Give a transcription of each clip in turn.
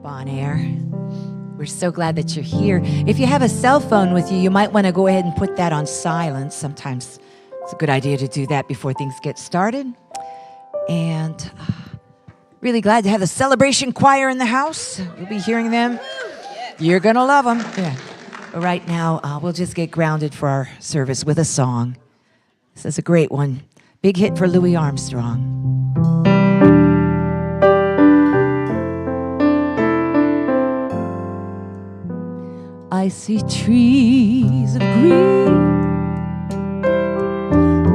on air. We're so glad that you're here. If you have a cell phone with you, you might want to go ahead and put that on silent. Sometimes it's a good idea to do that before things get started. And really glad to have the celebration choir in the house. You'll be hearing them. You're going to love them. Yeah. But right now, we'll just get grounded for our service with a song. This is a great one. Big hit for Louis Armstrong. I see trees of green,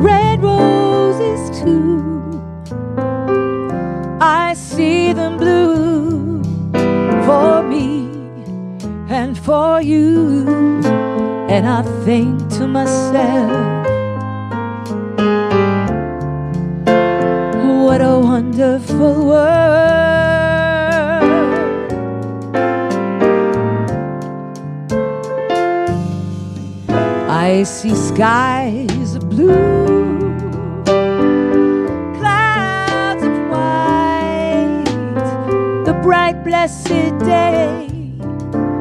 red roses too. I see them blue for me and for you. And I think to myself, what a wonderful world. I see skies of blue, clouds of white, the bright blessed day,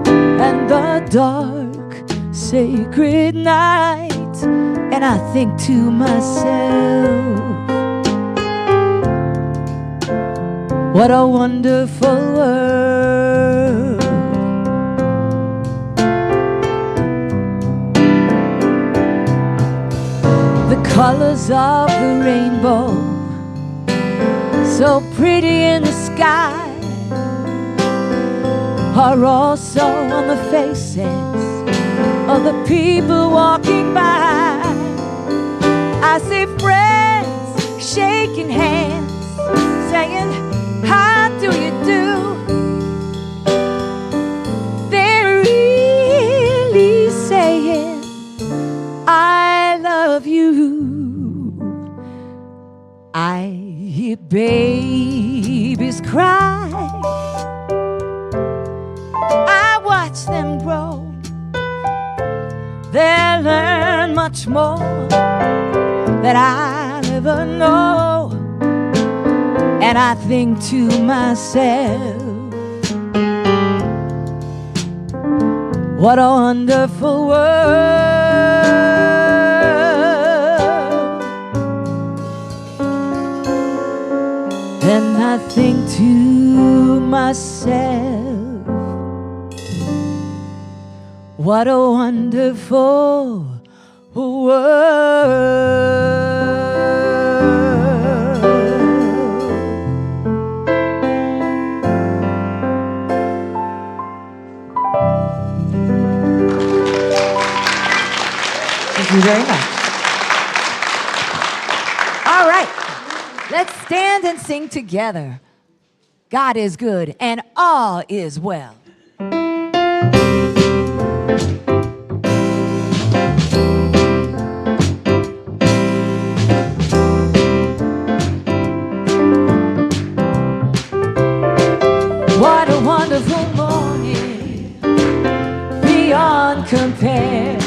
and the dark sacred night. And I think to myself, what a wonderful world. The colors of the rainbow, so pretty in the sky, are also on the faces of the people walking by. I see friends shaking hands, saying, how do you do? They're really saying, I love you. I hear babies cry, I watch them grow. They'll learn much more than I'll ever know. And I think to myself, what a wonderful world. And I think to myself, what a wonderful world. Thank you very much. All right, let's stand and sing together. God is good and all is well. What a wonderful morning, beyond compare.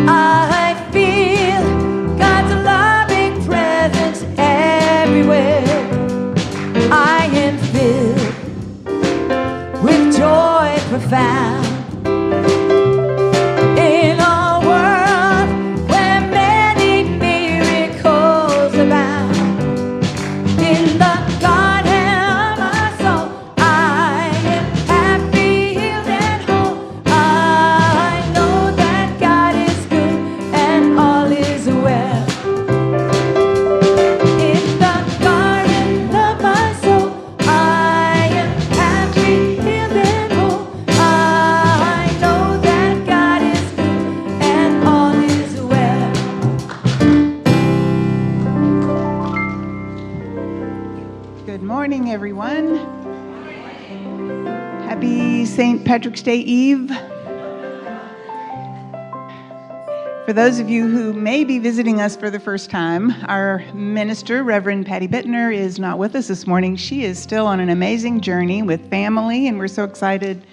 I feel God's loving presence everywhere. I am filled with joy profound in a world where many miracles abound. In the garden of my soul, I am happy, healed, and whole. I know that God is good and all is well. In the garden of my soul, I am happy, healed, and whole. I know that God is good and all is well. Good morning, everyone. Happy St. Patrick's Day Eve. For those of you who may be visiting us for the first time, our minister, Reverend Patty Bittner, is not with us this morning. She is still on an amazing journey with family, and we're so excited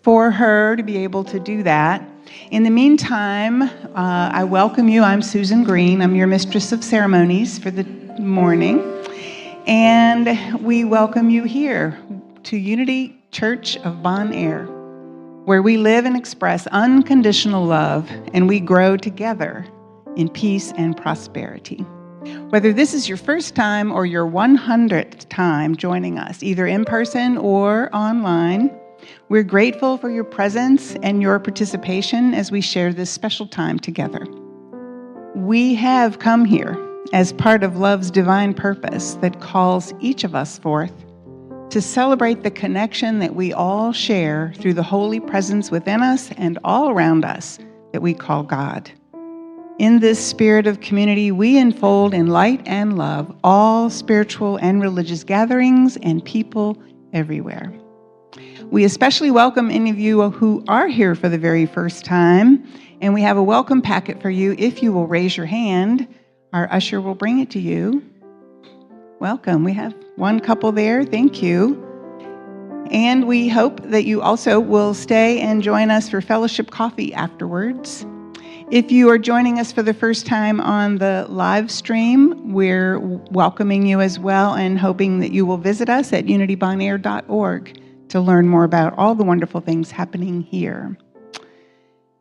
for her to be able to do that. In the meantime, I welcome you. I'm Susan Green. I'm your mistress of ceremonies for the morning. And we welcome you here. to Unity Church of Bon Air, where we live and express unconditional love and we grow together in peace and prosperity. Whether this is your first time or your 100th time joining us, either in person or online, we're grateful for your presence and your participation as we share this special time together. We have come here as part of love's divine purpose that calls each of us forth to celebrate the connection that we all share through the holy presence within us and all around us that we call God. In this spirit of community, we unfold in light and love all spiritual and religious gatherings and people everywhere. We especially welcome any of you who are here for the very first time, and we have a welcome packet for you. If you will raise your hand, our usher will bring it to you. Welcome. We have one couple there. Thank you. And we hope that you also will stay and join us for fellowship coffee afterwards. If you are joining us for the first time on the live stream, we're welcoming you as well and hoping that you will visit us at unitybonair.org to learn more about all the wonderful things happening here.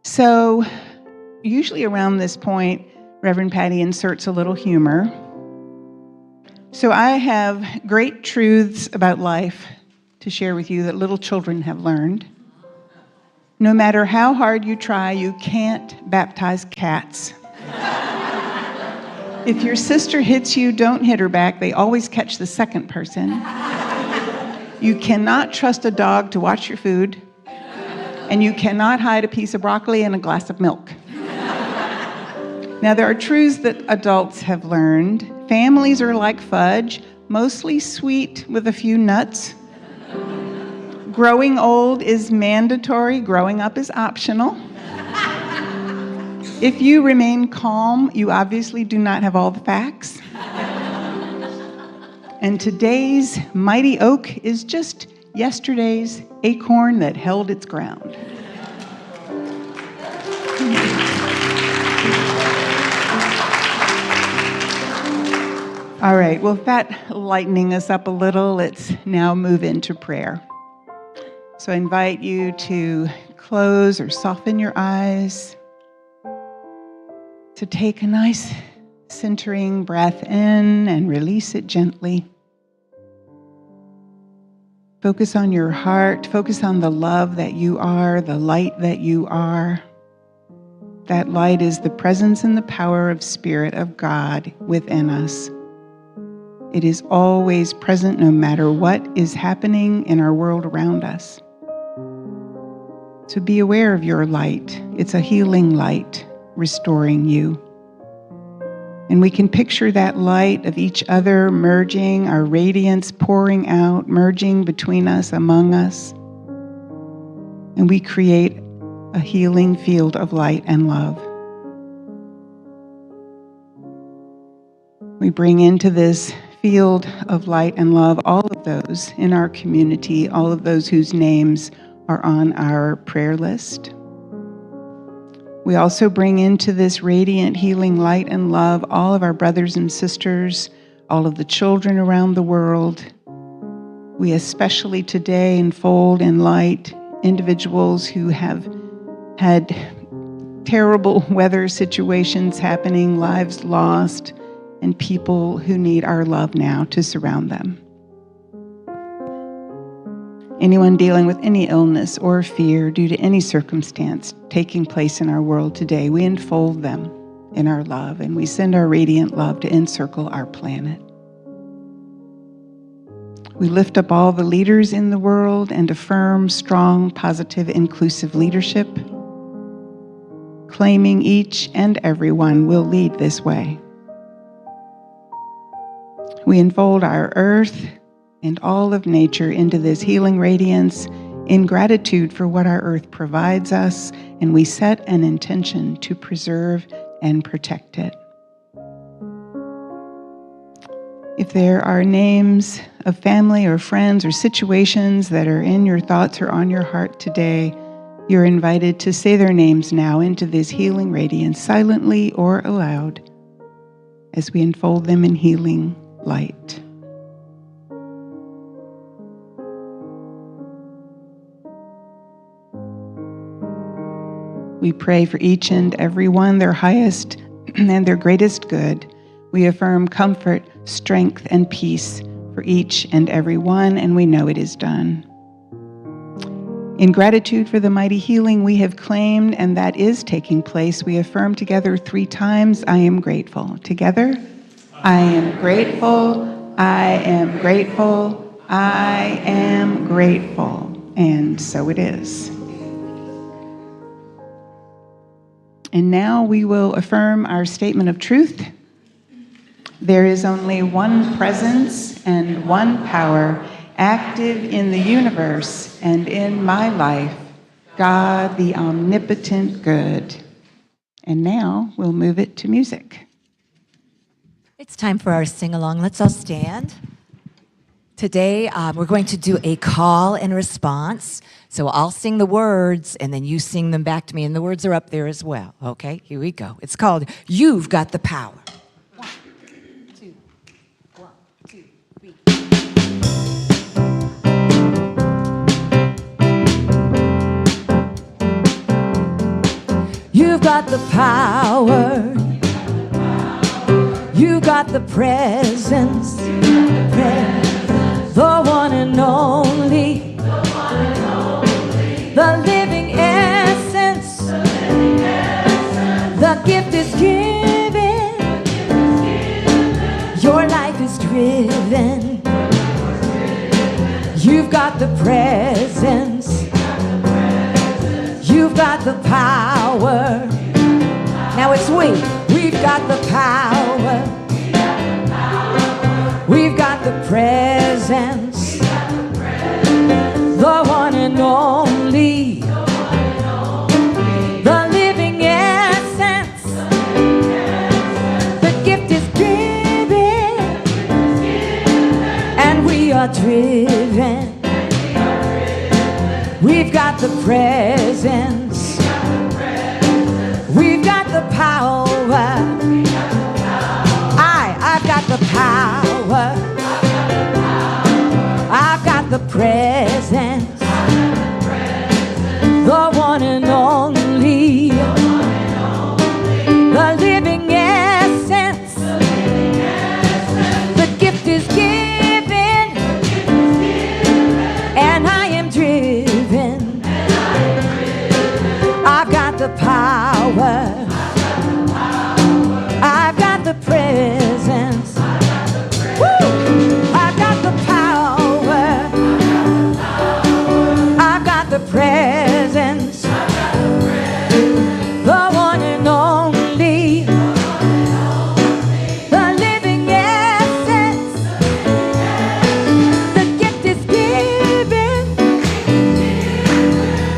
So, usually around this point, Reverend Patty inserts a little humor. So I have great truths about life to share with you that little children have learned. No matter how hard you try, you can't baptize cats. If your sister hits you, don't hit her back. They always catch the second person. You cannot trust a dog to watch your food. And you cannot hide a piece of broccoli in a glass of milk. Now, there are truths that adults have learned. Families are like fudge, mostly sweet with a few nuts. Growing old is mandatory, growing up is optional. If you remain calm, you obviously do not have all the facts. And today's mighty oak is just yesterday's acorn that held its ground. All right, well, with that lightening us up a little, let's now move into prayer. So I invite you to close or soften your eyes, to take a nice centering breath in and release it gently. Focus on your heart. Focus on the love that you are, the light that you are. That light is the presence and the power of Spirit of God within us. It is always present no matter what is happening in our world around us. So be aware of your light. It's a healing light, restoring you. And we can picture that light of each other merging, our radiance pouring out, merging between us, among us. And we create a healing field of light and love. We bring into this field of light and love all of those in our community, all of those whose names are on our prayer list. We also bring into this radiant healing light and love all of our brothers and sisters, all of the children around the world. We especially today enfold in light individuals who have had terrible weather situations happening, lives lost, and people who need our love now to surround them. Anyone dealing with any illness or fear due to any circumstance taking place in our world today, we enfold them in our love, and we send our radiant love to encircle our planet. We lift up all the leaders in the world and affirm strong, positive, inclusive leadership, claiming each and everyone will lead this way. We enfold our earth and all of nature into this healing radiance in gratitude for what our earth provides us, and we set an intention to preserve and protect it. If there are names of family or friends or situations that are in your thoughts or on your heart today, you're invited to say their names now into this healing radiance, silently or aloud, as we enfold them in healing light. We pray for each and every one, their highest and their greatest good. We affirm comfort, strength, and peace for each and every one, and we know it is done. In gratitude for the mighty healing we have claimed and that is taking place, we affirm together 3 times, I am grateful. Together, I am grateful, I am grateful, I am grateful. And so it is. And now we will affirm our statement of truth. There is only one presence and one power active in the universe and in my life, God the omnipotent good. And now we'll move it to music. It's time for our sing-along. Let's all stand. Today, we're going to do a call and response. So I'll sing the words, and then you sing them back to me, and the words are up there as well. Okay, here we go. It's called You've Got the Power. 1, 2, 1, 2, 3. You've got the power. You've got the presence. The one and only. The living essence. The gift is given. Your life is driven. You've got the presence. You've got the power. Now it's we. We've got the power. We've got the presence. The one and only. The living essence. The gift is given. And we are driven. We've got the presence. We've got the power. I've got the power. I've got the presence. The one and only. The living essence. The gift is given. And I am driven. I've got the power. I've got the presence. Woo! I've got the power. I've got the presence. The one and only. The living essence. The gift is given.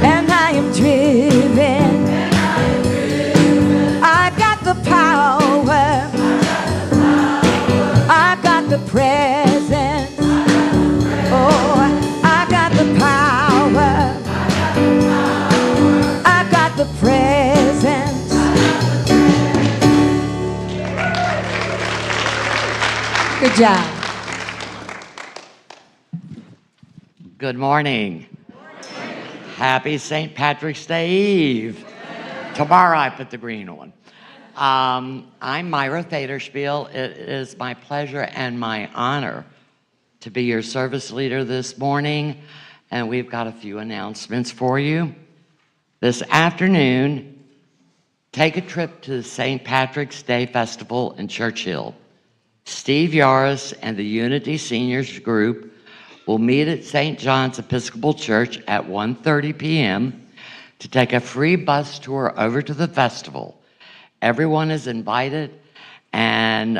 And I am driven. I've got the power. I've got the presence. Oh, I've got the power. I've got the presence. Good job. Good morning. Happy St. Patrick's Day Eve. Tomorrow I put the green on. I'm Myra Faderspiel. It is my pleasure and my honor to be your service leader this morning, and we've got a few announcements for you. This afternoon, take a trip to the St. Patrick's Day Festival in Churchill. Steve Yaris and the Unity Seniors Group will meet at St. John's Episcopal Church at 1:30 p.m. to take a free bus tour over to the festival. Everyone is invited, and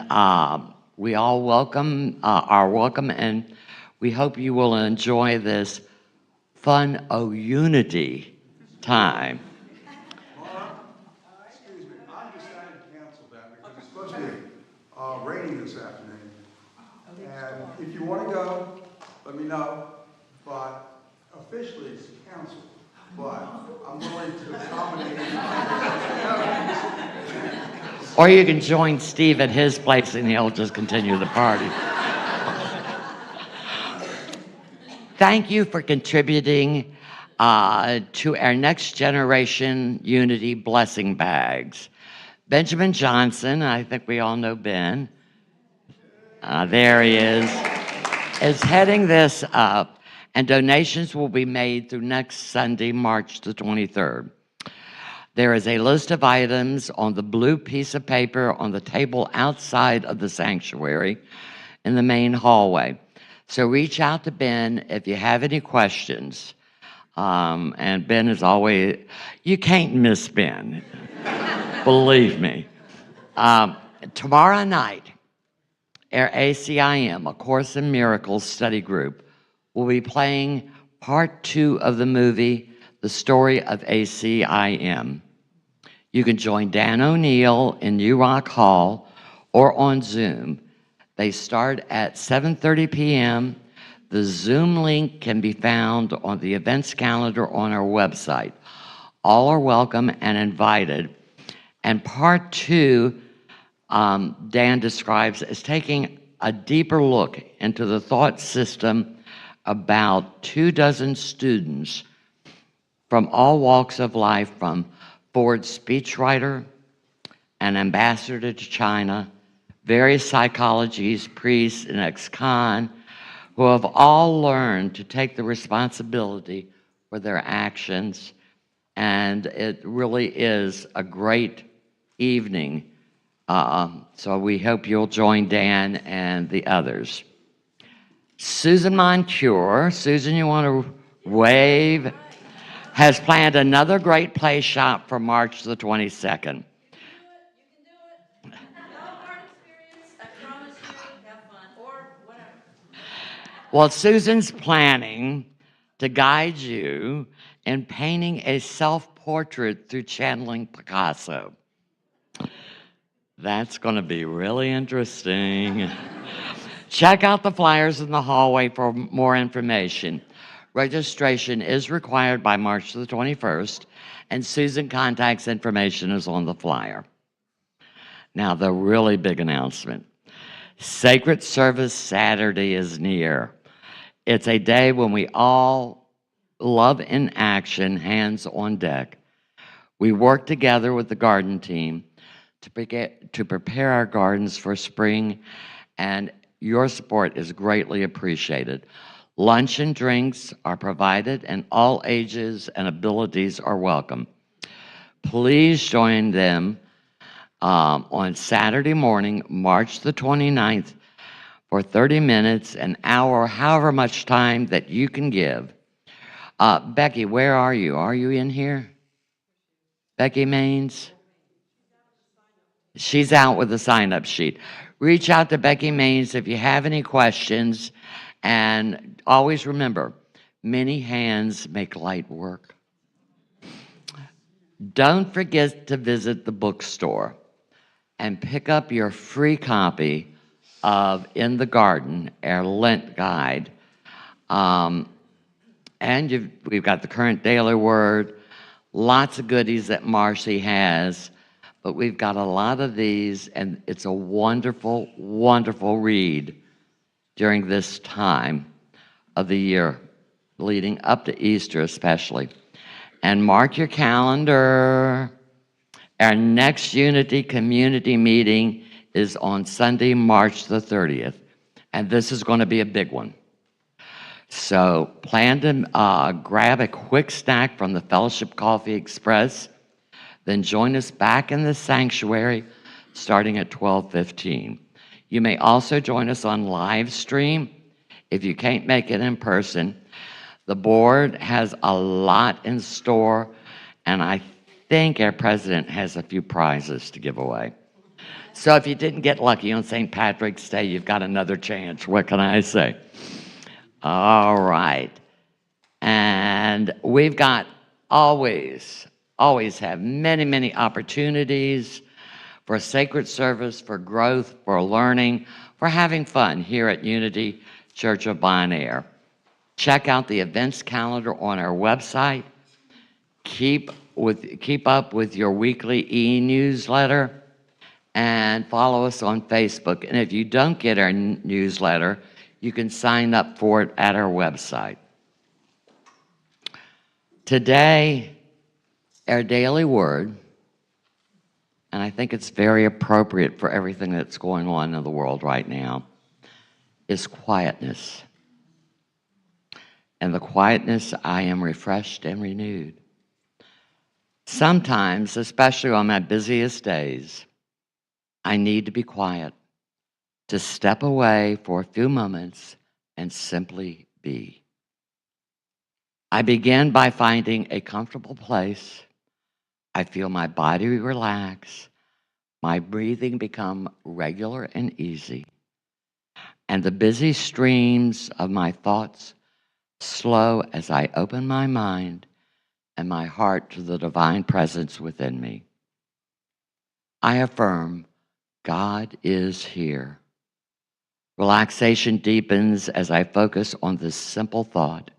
we all are welcome, and we hope you will enjoy this fun unity time. Excuse me, I decided to cancel that because it's supposed to be raining this afternoon. And if you want to go, let me know, but officially it's canceled. But I'm willing to accommodate you. Or you can join Steve at his place and he'll just continue the party. Thank you for contributing to our next generation Unity blessing bags. Benjamin Johnson, I think we all know Ben. There he is heading this up, and donations will be made through next Sunday, March the 23rd. There is a list of items on the blue piece of paper on the table outside of the sanctuary in the main hallway. So reach out to Ben if you have any questions. And Ben is always, you can't miss Ben, believe me. Tomorrow night, our ACIM, A Course in Miracles study group, will be playing part 2 of the movie, The Story of ACIM. You can join Dan O'Neill in New Rock Hall or on Zoom. They start at 7:30 p.m. The Zoom link can be found on the events calendar on our website. All are welcome and invited. And part 2, Dan describes as taking a deeper look into the thought system about 24 students from all walks of life, from Ford speechwriter, an ambassador to China, various psychologies, priests, and ex-con, who have all learned to take the responsibility for their actions. And it really is a great evening. So we hope you'll join Dan and the others. Susan Moncure, Susan, you want to wave? Has planned another great play shop for March the 22nd. Well, Susan's planning to guide you in painting a self-portrait through channeling Picasso. That's going to be really interesting. Check out the flyers in the hallway for more information. Registration is required by March the 21st, and Susan contacts information is on the flyer. Now, the really big announcement. Sacred Service Saturday is near. It's a day when we all love in action, hands on deck. We work together with the garden team to prepare our gardens for spring, and your support is greatly appreciated. Lunch and drinks are provided, and all ages and abilities are welcome. Please join them on Saturday morning, March the 29th, for 30 minutes, an hour, however much time that you can give. Becky, where are you? Are you in here? Becky Maines? She's out with the sign-up sheet. Reach out to Becky Maines if you have any questions. And always remember, many hands make light work. Don't forget to visit the bookstore and pick up your free copy of In the Garden, our Lent guide. And we've got the Current Daily Word, lots of goodies that Marcy has, but we've got a lot of these, and it's a wonderful, wonderful read during this time of the year, leading up to Easter especially. And mark your calendar. Our next Unity Community meeting is on Sunday, March the 30th. And this is going to be a big one. So plan to grab a quick snack from the Fellowship Coffee Express, then join us back in the sanctuary starting at 12:15. You may also join us on live stream if you can't make it in person. The board has a lot in store, and I think our president has a few prizes to give away. So if you didn't get lucky on St. Patrick's Day, you've got another chance. What can I say? All right. And we've got always have many, many opportunities for sacred service, for growth, for learning, for having fun here at Unity Church of Bon Air. Check out the events calendar on our website. Keep up with your weekly e-newsletter, and follow us on Facebook. And if you don't get our newsletter, you can sign up for it at our website. Today, our daily word, and I think it's very appropriate for everything that's going on in the world right now, is quietness. In the quietness, I am refreshed and renewed. Sometimes, especially on my busiest days, I need to be quiet, to step away for a few moments and simply be. I begin by finding a comfortable place. I feel my body relax, my breathing become regular and easy, and the busy streams of my thoughts slow as I open my mind and my heart to the divine presence within me. I affirm God is here. Relaxation deepens as I focus on this simple thought.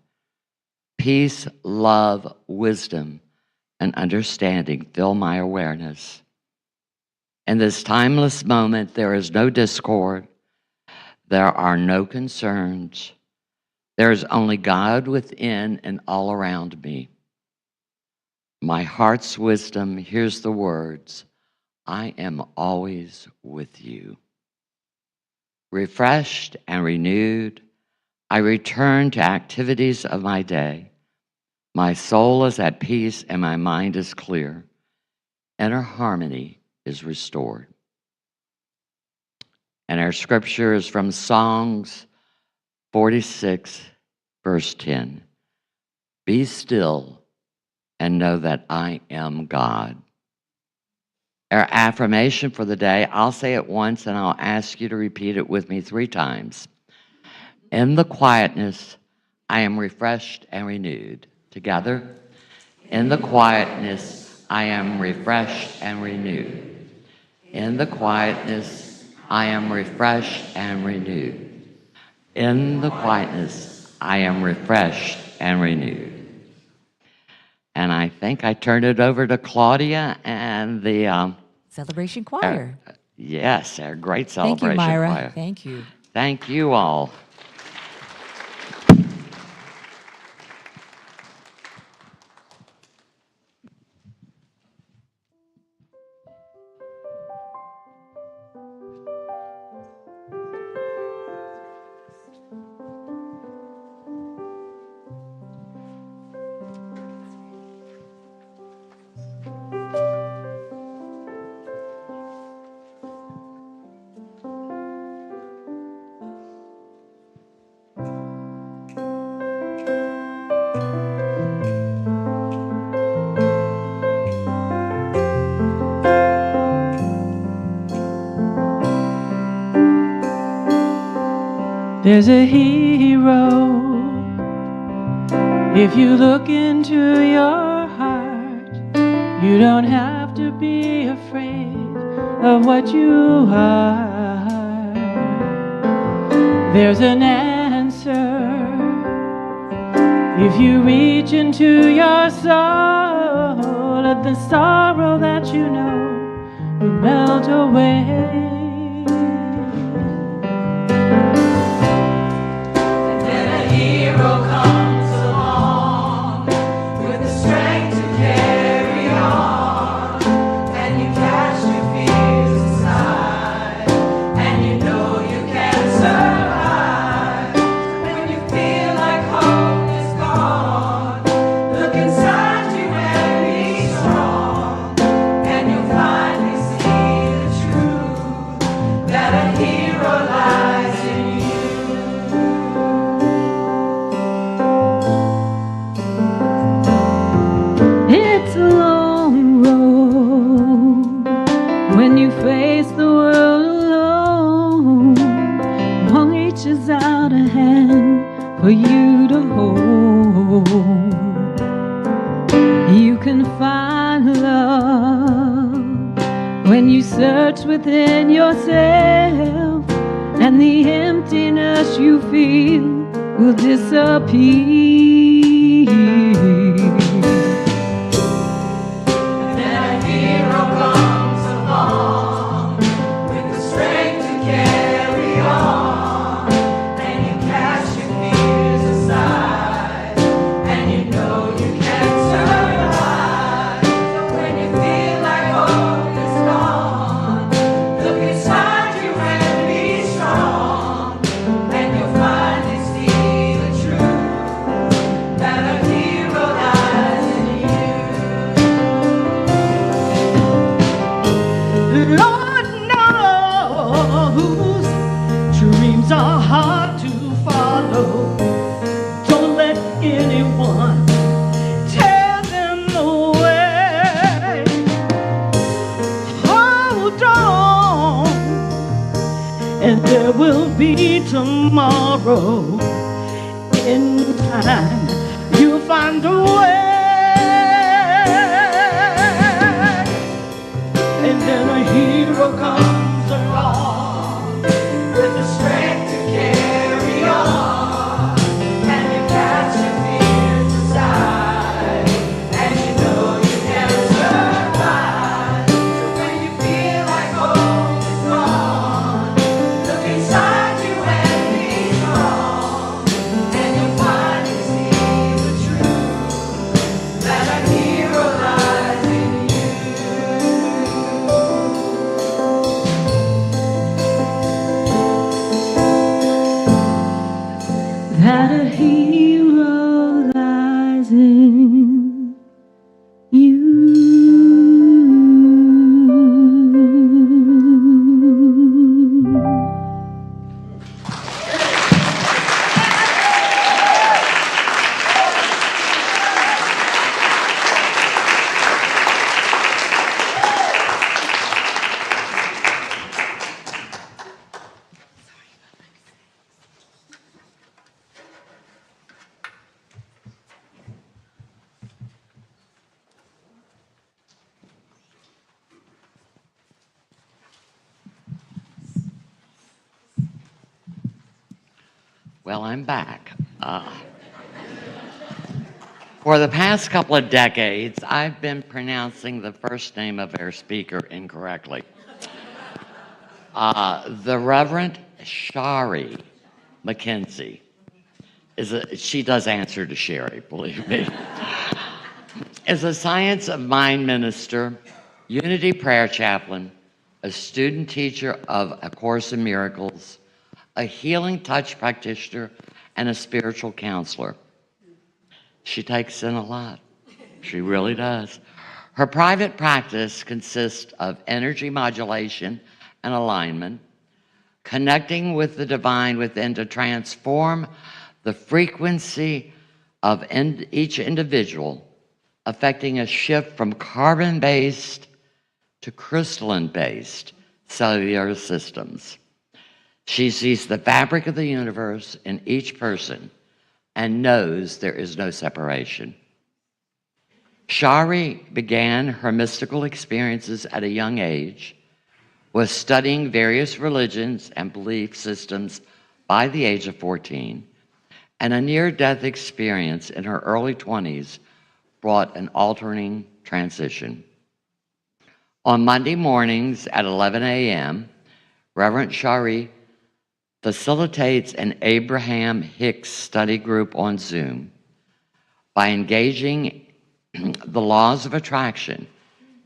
Peace, love, wisdom, and understanding fill my awareness. In this timeless moment, there is no discord. There are no concerns. There is only God within and all around me. My heart's wisdom hears the words, I am always with you. Refreshed and renewed, I return to activities of my day. My soul is at peace and my mind is clear. Inner harmony is restored. And our scripture is from Psalms 46, verse 10. Be still and know that I am God. Our affirmation for the day, I'll say it once and I'll ask you to repeat it with me 3 times. In the quietness, I am refreshed and renewed. Together, in the quietness, I am refreshed and renewed. In the quietness, I am refreshed and renewed. In the quietness, I am refreshed and renewed. And I think I turned it over to Claudia and the Celebration choir. Yes, our great Thank you, celebration Myra. choir. Thank you. Thank you all. There's a hero. If you look into your heart, you don't have to be afraid of what you are. There's an answer. If you reach into your soul, let the sorrow that you know will melt away. For you to hold, you can find love when you search within yourself, and the emptiness you feel will disappear. And you know you can't tomorrow. In time, you'll find a way. And then a hero comes along with the strength to carry on. And you cast your fears aside, and you know you can survive. So when you feel like hope is gone, look inside you and be strong. And you'll finally see the truth, that a hero lies in you. That a hero lies in you. Well, I'm back. For the past couple of decades, I've been pronouncing the first name of our speaker incorrectly. The Reverend Sharri MacKenzi she does answer to Sherry, believe me. Is a Science of Mind minister, Unity prayer chaplain, a student teacher of A Course in Miracles, a healing touch practitioner, and a spiritual counselor. She takes in a lot. She really does. Her private practice consists of energy modulation and alignment, connecting with the divine within to transform the frequency of each individual, affecting a shift from carbon-based to crystalline-based cellular systems. She sees the fabric of the universe in each person and knows there is no separation. Sharri began her mystical experiences at a young age, was studying various religions and belief systems by the age of 14, and a near-death experience in her early 20s brought an altering transition. On Monday mornings at 11 a.m., Reverend Sharri facilitates an Abraham Hicks study group on Zoom. By engaging the laws of attraction,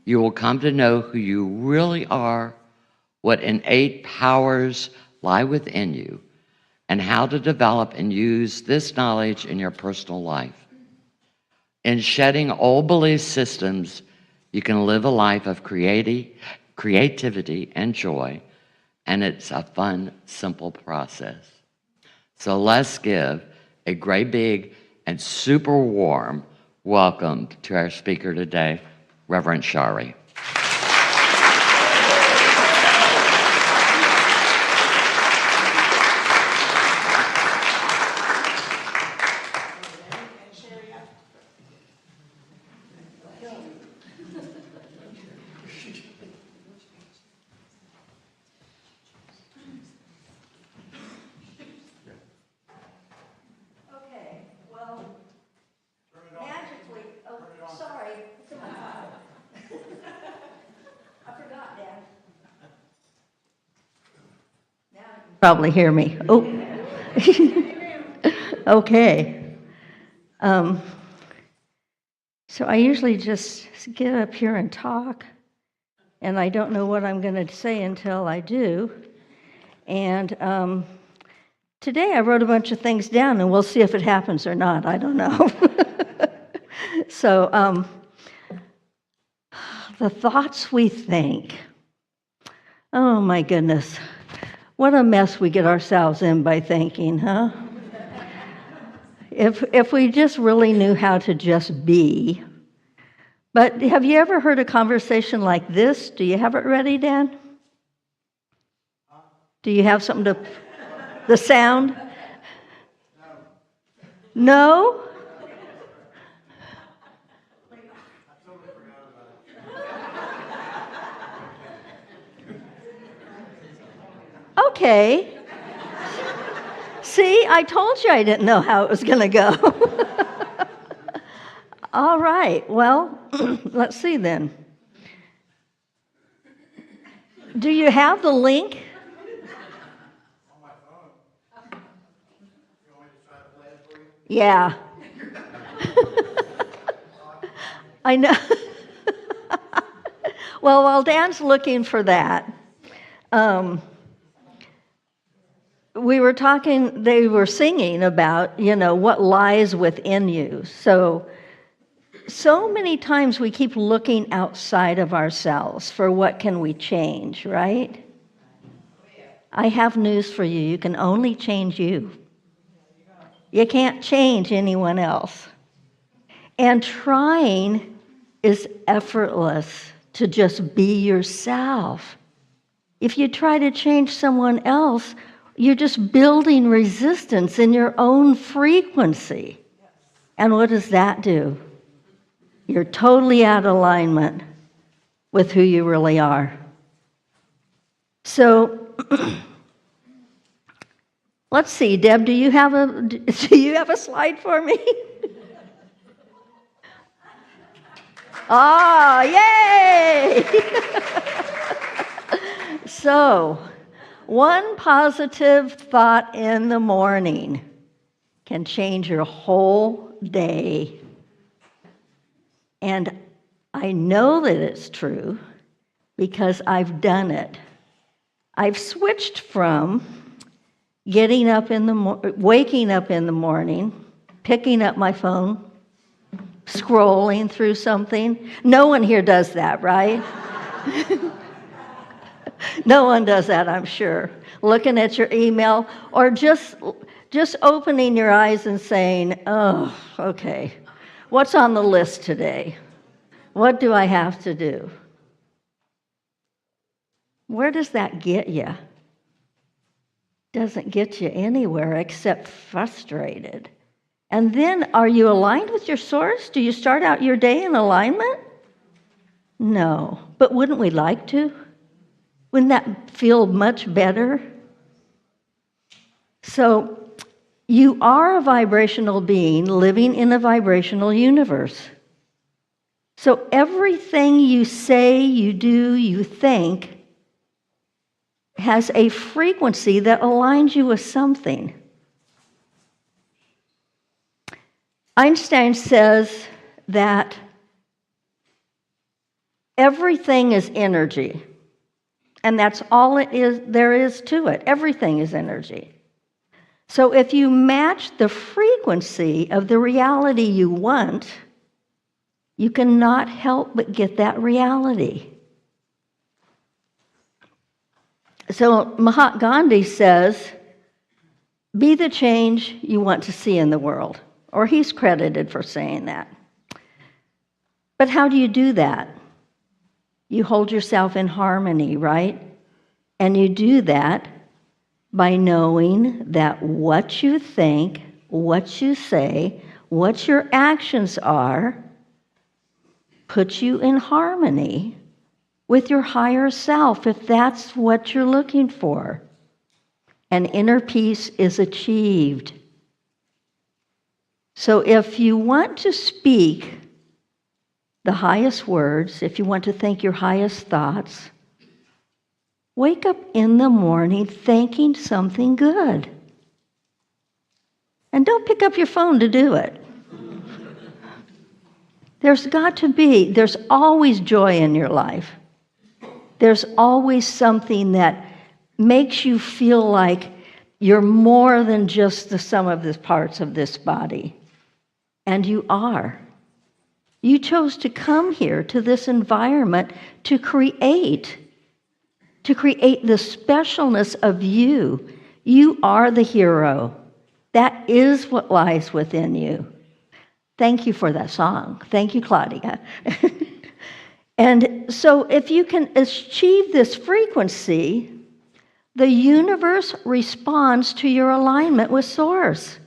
you will come to know who you really are, what innate powers lie within you, and how to develop and use this knowledge in your personal life. In shedding old belief systems, you can live a life of creativity and joy, and it's a fun, simple process. So let's give a great big and super warm welcome to our speaker today, Reverend Sharri. Probably hear me. Oh, okay. So I usually just get up here and talk, and I don't know what I'm going to say until I do. And today I wrote a bunch of things down, and we'll see if it happens or not. I don't know. So the thoughts we think. Oh my goodness. What a mess we get ourselves in by thinking, huh? If we just really knew how to just be. But have you ever heard a conversation like this? Do you have it ready, Dan? Do you have something to... The sound? No? Okay. See, I told you I didn't know how it was going to go. All right, well, let's see then. Do you have the link? On my phone. You want me to try to play it for you? Yeah. I know. Well, while Dan's looking for that, they were singing about, what lies within you. So many times we keep looking outside of ourselves for what can we change, right? I have news for you. You can only change you. You can't change anyone else. And trying is effortless to just be yourself. If you try to change someone else, you're just building resistance in your own frequency. And what does that do? You're totally out of alignment with who you really are. So, let's see, Deb, do you have a slide for me? Oh, yay! So, one positive thought in the morning can change your whole day. And I know that it's true because I've done it. I've switched from waking up in the morning, picking up my phone, scrolling through something. No one here does that, right? No one does that, I'm sure. Looking at your email or just opening your eyes and saying, oh, okay, what's on the list today? What do I have to do? Where does that get you? Doesn't get you anywhere except frustrated. And then, are you aligned with your source? Do you start out your day in alignment? No. But wouldn't we like to? Wouldn't that feel much better? So, you are a vibrational being living in a vibrational universe. So, everything you say, you do, you think has a frequency that aligns you with something. Einstein says that everything is energy, and that's all there is to it. Everything is energy. So if you match the frequency of the reality you want, you cannot help but get that reality. So Mahatma Gandhi says, be the change you want to see in the world. Or he's credited for saying that. But how do you do that? You hold yourself in harmony, right? And you do that by knowing that what you think, what you say, what your actions are, puts you in harmony with your higher self, if that's what you're looking for. And inner peace is achieved. So if you want to speak the highest words, if you want to think your highest thoughts, wake up in the morning thinking something good. And don't pick up your phone to do it. There's always joy in your life. There's always something that makes you feel like you're more than just the sum of the parts of this body. And you are. You chose to come here to this environment to create the specialness of you. You are the hero. That is what lies within you. Thank you for that song. Thank you, Claudia. And so if you can achieve this frequency, The universe responds to your alignment with Source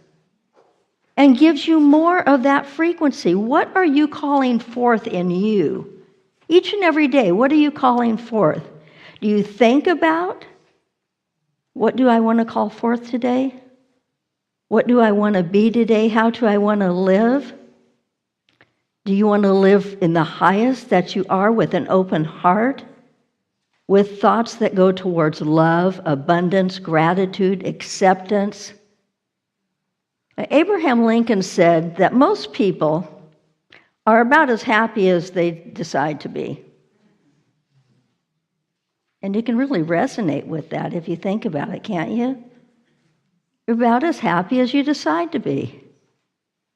and gives you more of that frequency. What are you calling forth in you? Each and every day, what are you calling forth? Do you think about, what do I want to call forth today? What do I want to be today? How do I want to live? Do you want to live in the highest that you are with an open heart, with thoughts that go towards love, abundance, gratitude, acceptance? Abraham Lincoln said that most people are about as happy as they decide to be. And you can really resonate with that if you think about it, can't you? You're about as happy as you decide to be.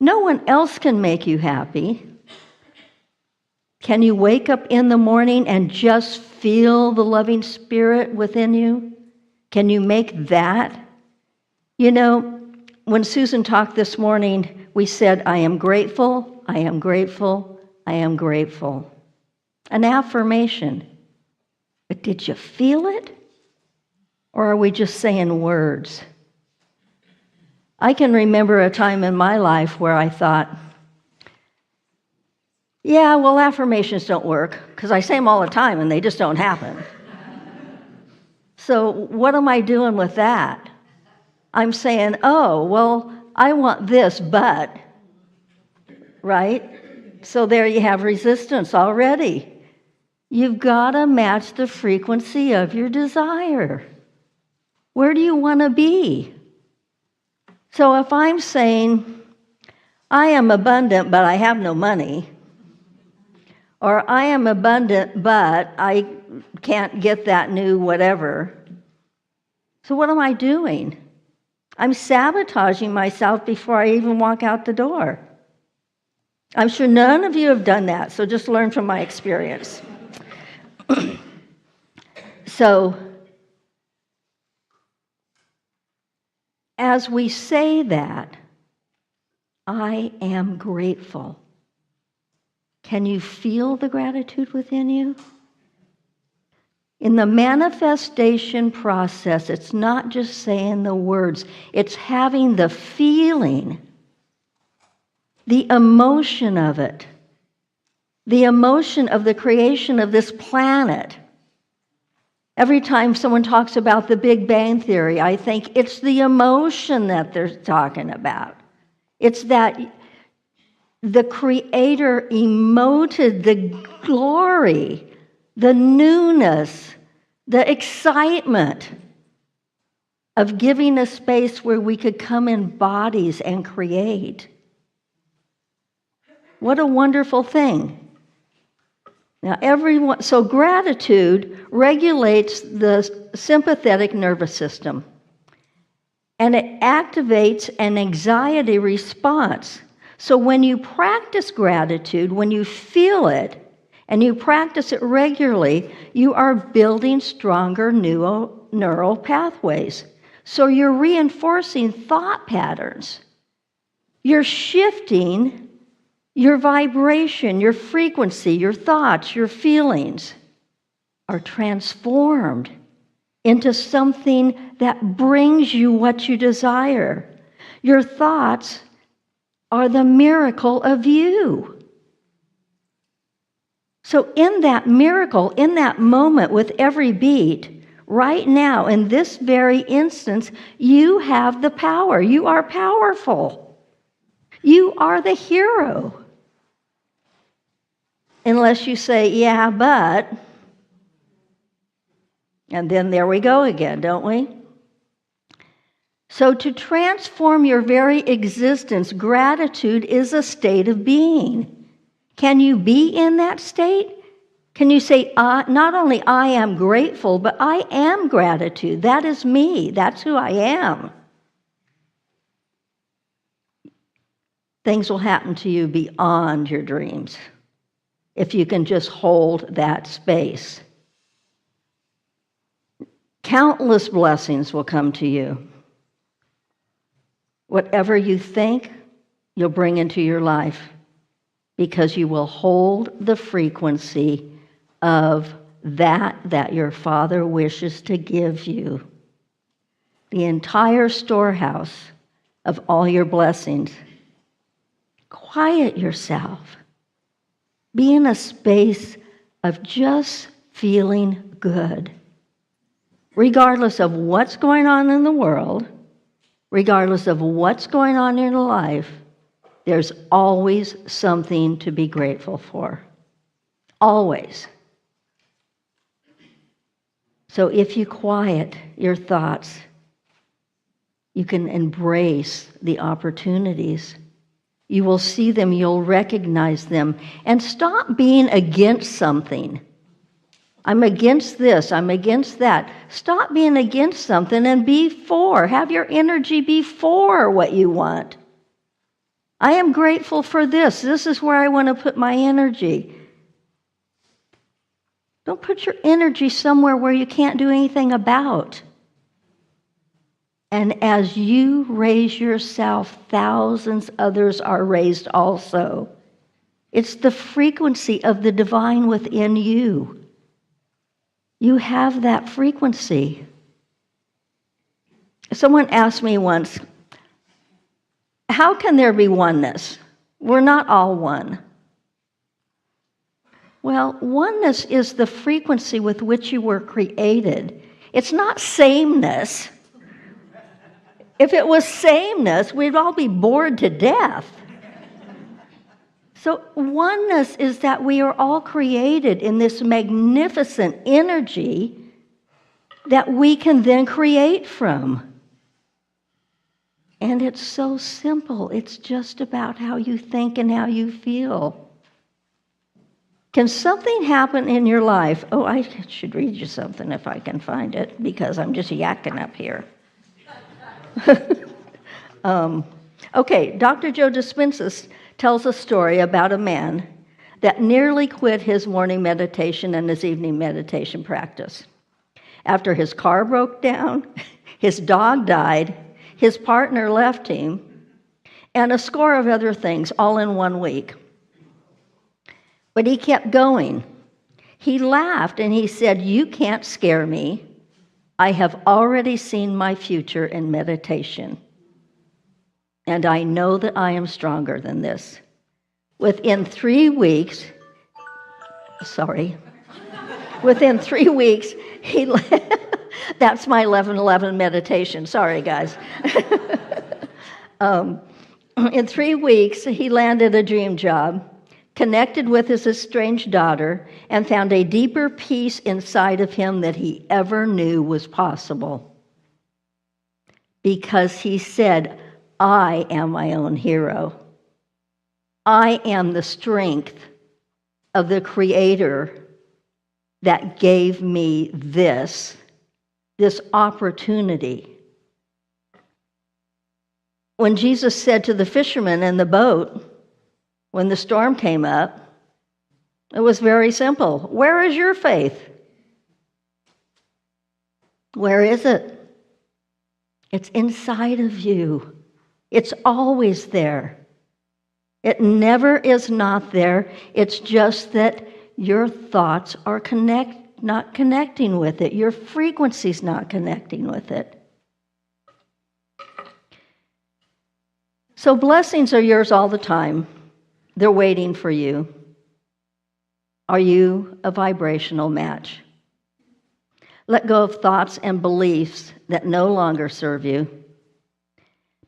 No one else can make you happy. Can you wake up in the morning and just feel the loving spirit within you? Can you make that? You know, when Susan talked this morning, we said, I am grateful, I am grateful, I am grateful. An affirmation. But did you feel it? Or are we just saying words? I can remember a time in my life where I thought, yeah, well, affirmations don't work, because I say them all the time and they just don't happen. So what am I doing with that? I'm saying, oh, well, I want this, but, right? So there you have resistance already. You've got to match the frequency of your desire. Where do you want to be? So if I'm saying, I am abundant, but I have no money, or I am abundant, but I can't get that new whatever, so what am I doing? I'm sabotaging myself before I even walk out the door. I'm sure none of you have done that, so just learn from my experience. So, as we say that, I am grateful. Can you feel the gratitude within you? In the manifestation process, it's not just saying the words, it's having the feeling, the emotion of it, the emotion of the creation of this planet. Every time someone talks about the Big Bang Theory, I think it's the emotion that they're talking about. It's that the Creator emoted the glory, the newness, the excitement of giving a space where we could come in bodies and create. What a wonderful thing. Now, so gratitude regulates the sympathetic nervous system, and it activates an anxiety response. So when you practice gratitude, when you feel it, and you practice it regularly, you are building stronger neural pathways. So you're reinforcing thought patterns. You're shifting your vibration, your frequency, your thoughts, your feelings are transformed into something that brings you what you desire. Your thoughts are the miracle of you. So in that miracle, in that moment, with every beat, right now, in this very instance, you have the power. You are powerful. You are the hero. Unless you say, yeah, but, and then there we go again, don't we? So to transform your very existence, gratitude is a state of being. Can you be in that state? Can you say, not only I am grateful, but I am gratitude. That is me. That's who I am. Things will happen to you beyond your dreams if you can just hold that space. Countless blessings will come to you. Whatever you think, you'll bring into your life, because you will hold the frequency of that your Father wishes to give you. the entire storehouse of all your blessings. Quiet yourself. Be in a space of just feeling good. Regardless of what's going on in the world, regardless of what's going on in your life, there's always something to be grateful for. Always. So if you quiet your thoughts, you can embrace the opportunities. You will see them, you'll recognize them, and stop being against something. I'm against this, I'm against that. Stop being against something and be for. Have your energy be for what you want. I am grateful for this. This is where I want to put my energy. Don't put your energy somewhere where you can't do anything about. And as you raise yourself, thousands others are raised also. It's the frequency of the divine within you. You have that frequency. Someone asked me once, how can there be oneness? We're not all one. Well, oneness is the frequency with which you were created. It's not sameness. If it was sameness, we'd all be bored to death. So oneness is that we are all created in this magnificent energy that we can then create from. And it's so simple. It's just about how you think and how you feel. Can something happen in your life? Oh, I should read you something if I can find it, because I'm just yakking up here. Okay, Dr. Joe Dispenza tells a story about a man that nearly quit his morning meditation and his evening meditation practice. After his car broke down, his dog died, his partner left him, and a score of other things all in 1 week. But he kept going. He laughed and he said, "You can't scare me. I have already seen my future in meditation. And I know that I am stronger than this." Within 3 weeks, within 3 weeks, that's my 11:11 meditation. Sorry, guys. In 3 weeks, he landed a dream job, connected with his estranged daughter, and found a deeper peace inside of him that he ever knew was possible. Because he said, "I am my own hero. I am the strength of the Creator that gave me this opportunity." When Jesus said to the fishermen in the boat, when the storm came up, it was very simple. Where is your faith? Where is it? It's inside of you. It's always there. It never is not there. It's just that your thoughts are not connecting with it. Your frequency's not connecting with it. So blessings are yours all the time. They're waiting for you. Are you a vibrational match? Let go of thoughts and beliefs that no longer serve you,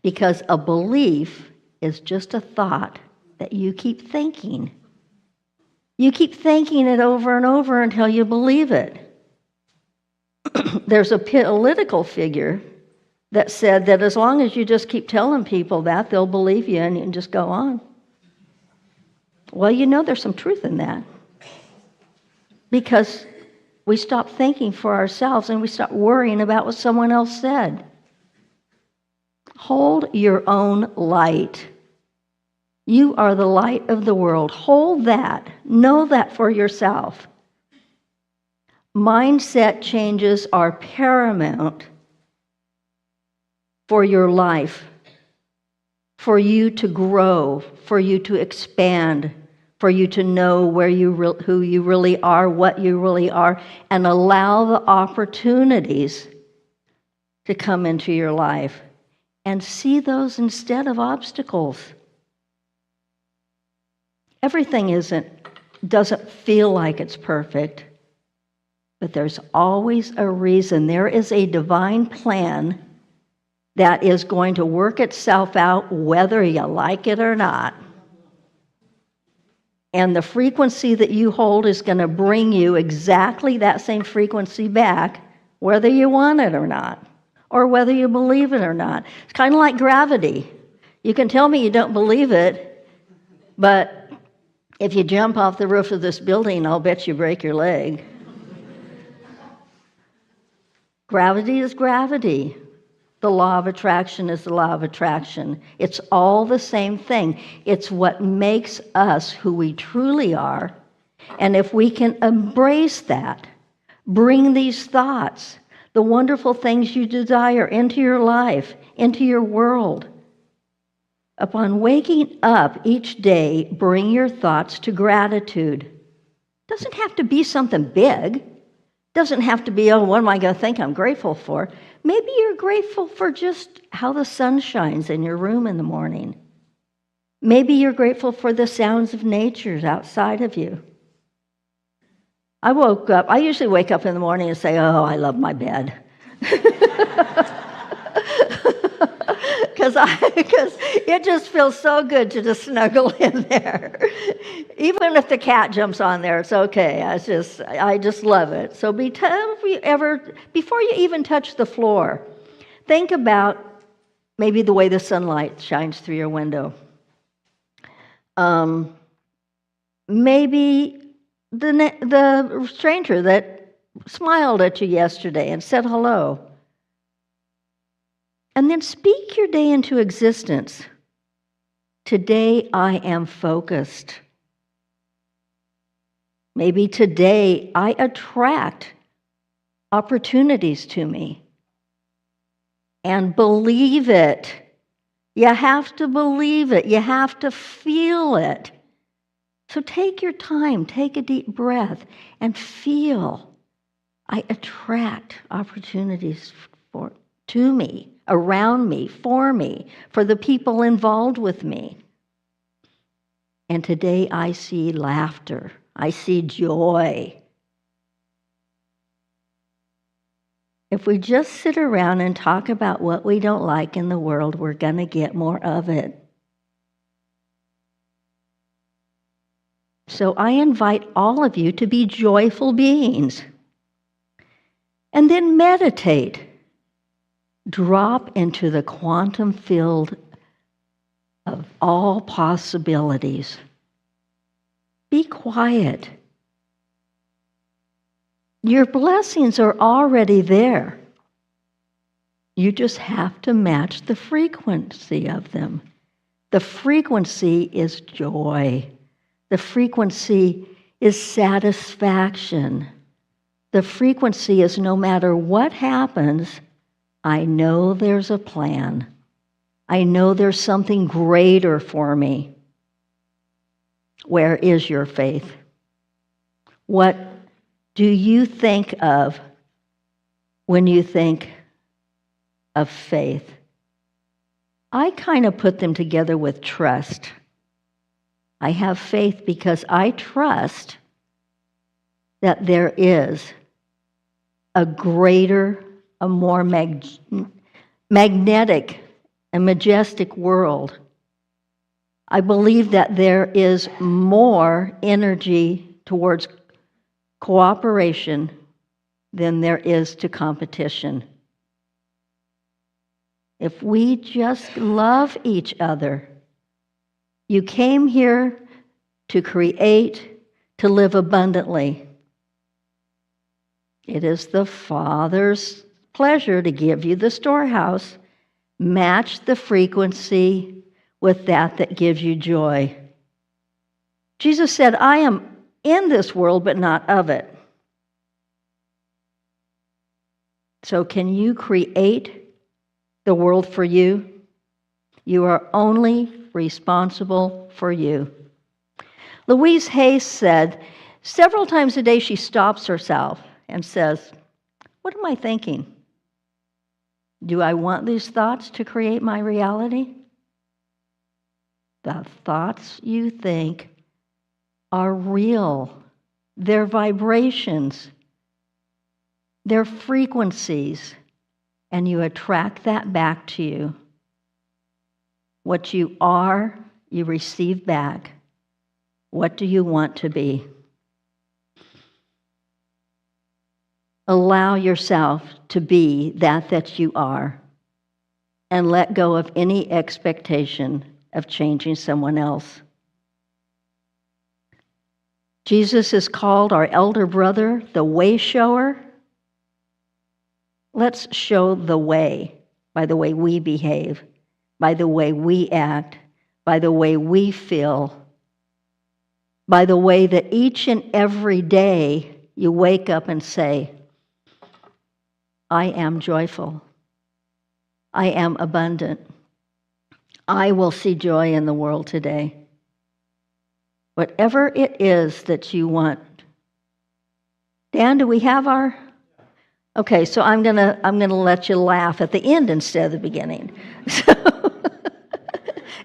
because a belief is just a thought that you keep thinking. You keep thinking it over and over until you believe it. There's a political figure that said that as long as you just keep telling people that, they'll believe you and you can just go on. Well, you know there's some truth in that. Because we stop thinking for ourselves and we stop worrying about what someone else said. Hold your own light. You are the light of the world. Hold that. Know that for yourself. Mindset changes are paramount for your life, for you to grow, for you to expand, for you to know who you really are, what you really are, and allow the opportunities to come into your life, and see those instead of obstacles. Everything doesn't feel like it's perfect, but there's always a reason. There is a divine plan that is going to work itself out whether you like it or not. And the frequency that you hold is going to bring you exactly that same frequency back, whether you want it or not, or whether you believe it or not. It's kind of like gravity. You can tell me you don't believe it, but if you jump off the roof of this building, I'll bet you break your leg. Gravity is gravity. The law of attraction is the law of attraction. It's all the same thing. It's what makes us who we truly are. And if we can embrace that, bring these thoughts, the wonderful things you desire into your life, into your world. Upon waking up each day, bring your thoughts to gratitude. It doesn't have to be something big. It doesn't have to be, oh, what am I going to think I'm grateful for? Maybe you're grateful for just how the sun shines in your room in the morning. Maybe you're grateful for the sounds of nature outside of you. I usually wake up in the morning and say, oh, I love my bed. Because it just feels so good to just snuggle in there. Even if the cat jumps on there, it's okay. I just love it. So before you even touch the floor, think about maybe the way the sunlight shines through your window. Maybe the stranger that smiled at you yesterday and said hello. And then speak your day into existence. Today I am focused. Maybe today I attract opportunities to me. And believe it. You have to believe it. You have to feel it. So take your time, take a deep breath, and feel. I attract opportunities to me, around me, for the people involved with me. And today I see laughter. I see joy. If we just sit around and talk about what we don't like in the world, we're going to get more of it. So I invite all of you to be joyful beings. And then meditate. Drop into the quantum field of all possibilities. Be quiet. Your blessings are already there. You just have to match the frequency of them. The frequency is joy. The frequency is satisfaction. The frequency is no matter what happens, I know there's a plan. I know there's something greater for me. Where is your faith? What do you think of when you think of faith? I kind of put them together with trust. I have faith because I trust that there is a greater, a more magnetic and majestic world. I believe that there is more energy towards cooperation than there is to competition. If we just love each other, you came here to create, to live abundantly. It is the Father's pleasure to give you the storehouse. Match the frequency with that gives you joy. Jesus said, I am in this world, but not of it. So can you create the world for you? You are only responsible for you. Louise Hay said, several times a day she stops herself and says, what am I thinking? Do I want these thoughts to create my reality? The thoughts you think are real. They're vibrations. They're frequencies. And you attract that back to you. What you are, you receive back. What do you want to be? Allow yourself to be that you are, and let go of any expectation of changing someone else. Jesus is called our elder brother, the way shower. Let's show the way by the way we behave, by the way we act, by the way we feel, by the way that each and every day you wake up and say, I am joyful. I am abundant. I will see joy in the world today. Whatever it is that you want. Dan, do we have our? Okay, so I'm gonna let you laugh at the end instead of the beginning. So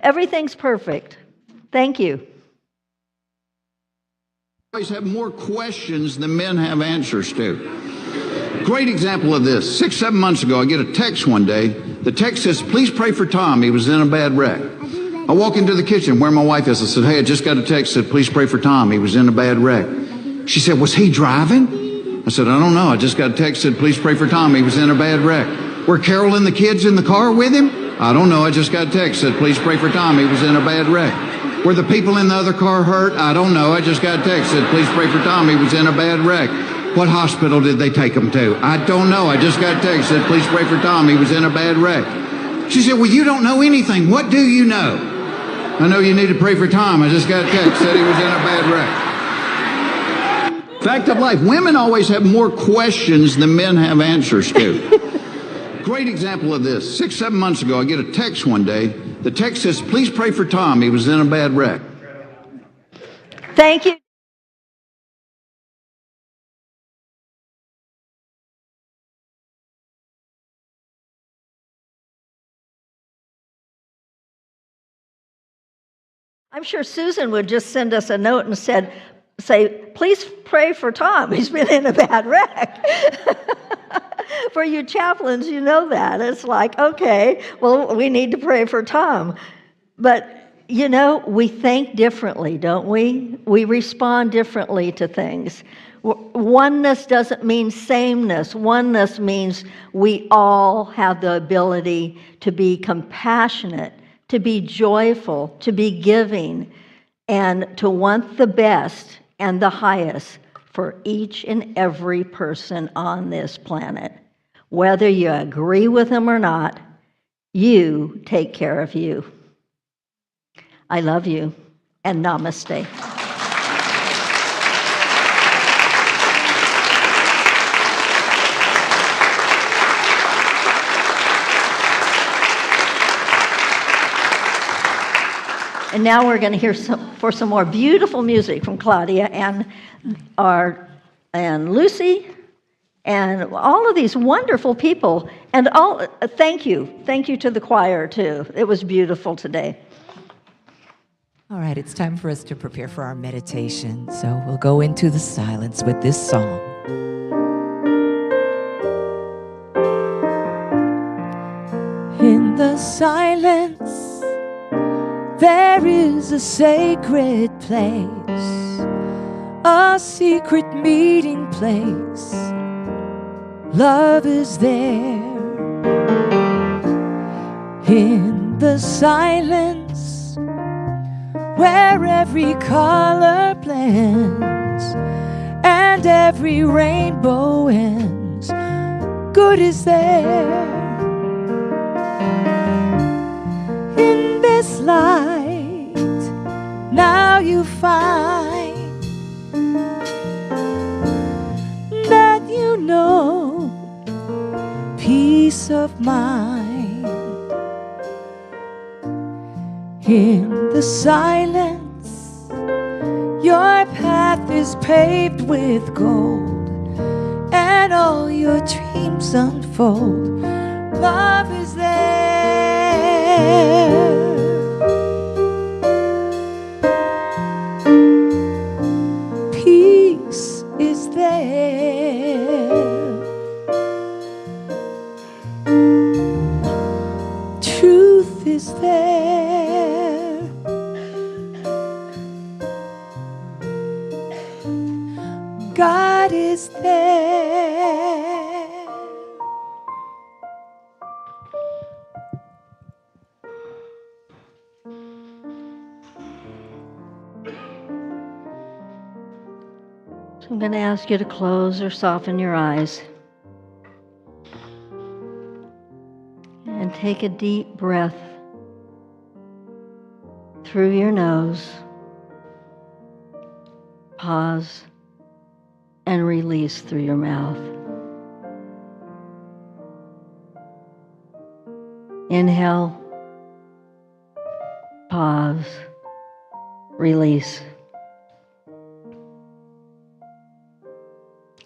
everything's perfect. Thank you. Always have more questions than men have answers to. Great example of this. 6-7 months ago, I get a text one day. The text says, please pray for Tom. He was in a bad wreck. I walk into the kitchen where my wife is. I said, hey, I just got a text that said, please pray for Tom. He was in a bad wreck. She said, was he driving? I said, I don't know. I just got a text that said, please pray for Tom. He was in a bad wreck. Were Carol and the kids in the car with him? I don't know. I just got a text that said, please pray for Tom. He was in a bad wreck. Were the people in the other car hurt? I don't know. I just got a text that said, please pray for Tom. He was in a bad wreck. What hospital did they take him to? I don't know. I just got a text that said, please pray for Tom. He was in a bad wreck. She said, well, you don't know anything. What do you know? I know you need to pray for Tom. I just got a text that said he was in a bad wreck. Fact of life. Women always have more questions than men have answers to. Great example of this. 6-7 months ago, I get a text one day. The text says, please pray for Tom. He was in a bad wreck. Thank you. I'm sure Susan would just send us a note and say, please pray for Tom. He's been in a bad wreck. For you chaplains, you know that. It's like, okay, well, we need to pray for Tom. But, you know, we think differently, don't we? We respond differently to things. Oneness doesn't mean sameness. Oneness means we all have the ability to be compassionate, to be joyful, to be giving, and to want the best and the highest for each and every person on this planet. Whether you agree with them or not, you take care of you. I love you, and namaste. And now we're going to hear some more beautiful music from Claudia and Lucy and all of these wonderful people. And thank you to the choir too. It was beautiful today. All right, it's time for us to prepare for our meditation. So we'll go into the silence with this song. In the silence, there is a sacred place, a secret meeting place. Love is there. In the silence, where every color blends and every rainbow ends, good is there. In this light, now you find that you know peace of mind. In the silence, your path is paved with gold, and all your dreams unfold Love is there. Peace is there. Truth is there. God is there. So I'm going to ask you to close or soften your eyes and take a deep breath through your nose. Pause and release through your mouth. Inhale, pause, release.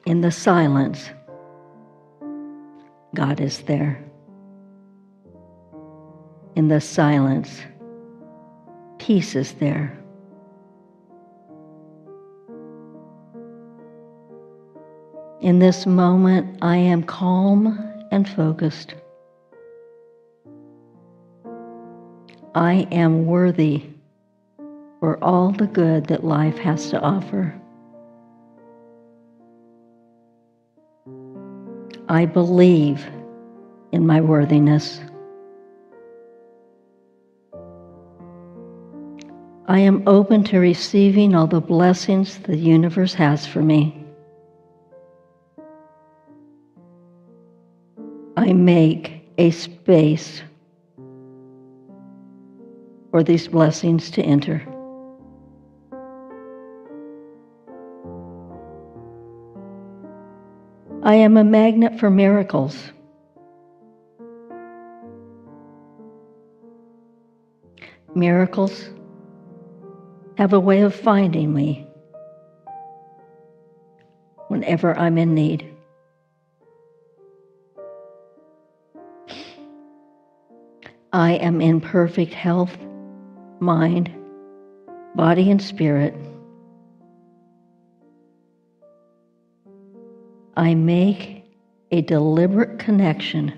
In the silence, God is there. In the silence, peace is there. In this moment, I am calm and focused. I am worthy for all the good that life has to offer. I believe in my worthiness. I am open to receiving all the blessings the universe has for me. I make a space for these blessings to enter. I am a magnet for miracles. Miracles have a way of finding me whenever I'm in need. I am in perfect health, mind, body, and spirit. I make a deliberate connection